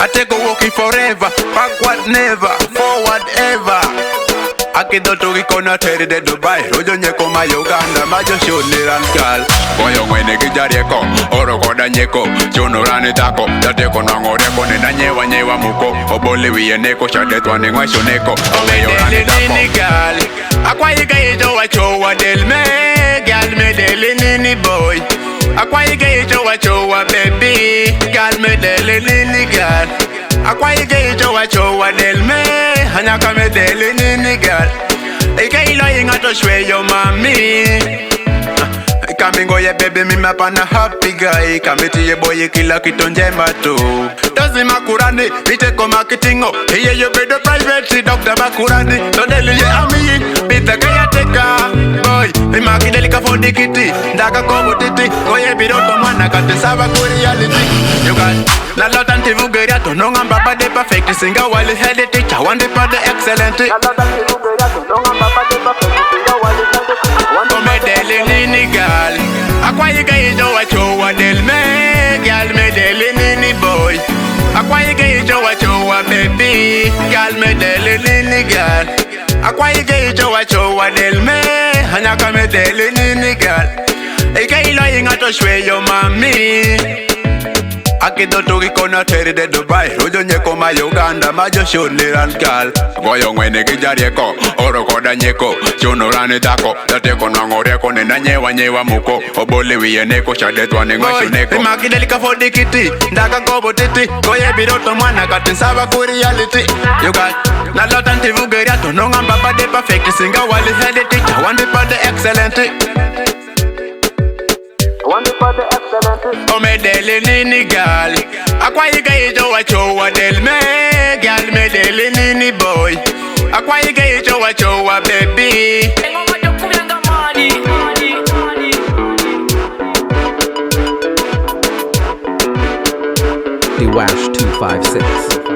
I take a walking forever, backward never, forward ever. Akido Rico na tere de Dubai, Rojo nyeko ma Uganda, majo shoni rankal. Boyo mwene kijarieko, oro koda nyeko, chono rani tako, tateko na ngoreko, nena nyewa muko, obole wiye neko, shadetwa ni ngwa shoneko, omeyo rani tako. Gal, akwa yiga yijo wachowa del me, gal me deli nini boy. Akwa yiga yijo wachowa baby, gal me deli nini gal. Akwa yiga yijo wachowa del me, hanyaka me deli nini gal. Ika ilo yinga to shwe yo mami. Kamingo ye baby mi mapana happy guy. Kamiti ye boy ye kila kitu njema tu. Dozi makurani, ite ko marketingo. Iye yo bedo private doctor makurani. Tondeli ye ami, bita kaya teka. Boy, mi makideli ka fodi kiti. Ndaka kobo titi, koye biroto mwana kate saba ku reality. You got la lot anti vugeria to no ngamba ba de perfect. Singa wali head teacher, one day pa de excellent. La lot anti vugeria to no ngamba ba de perfect. Singa wali head teacher, one day pa de excellent. Gal, akwa yiga yijo wachowa del me, gal me deli nini boy. Akwa yiga yijo wachowa baby, gal me deli nini gal. Akwa yiga yijo wachowa del me, hanyaka me deli nini gal. Ika ilo yinga to shwe yo mami. Akido Rico na tere de Dubai, Rojo nyeko ma Uganda, majo shoni rankal. Boyo mwene kijarieko, oro koda nyeko, chono rani tako, tateko na ngoreko, nena nyewa muko, obole wiye neko, shadetwa ni ngwa shoneko. Ima kidelika fodi kiti, ndaka kobo titi, koye biroto mwana kati saba ku reality. You got na lot anti vugeria to no ngamba ba de perfect, singa wali head teacher, one day pa de excellent. Ome deli nini gal, akwa yiga yijo wachowa del me, gal me deli nini boy. Akwa yiga yijo wachowa baby. The Wash 256.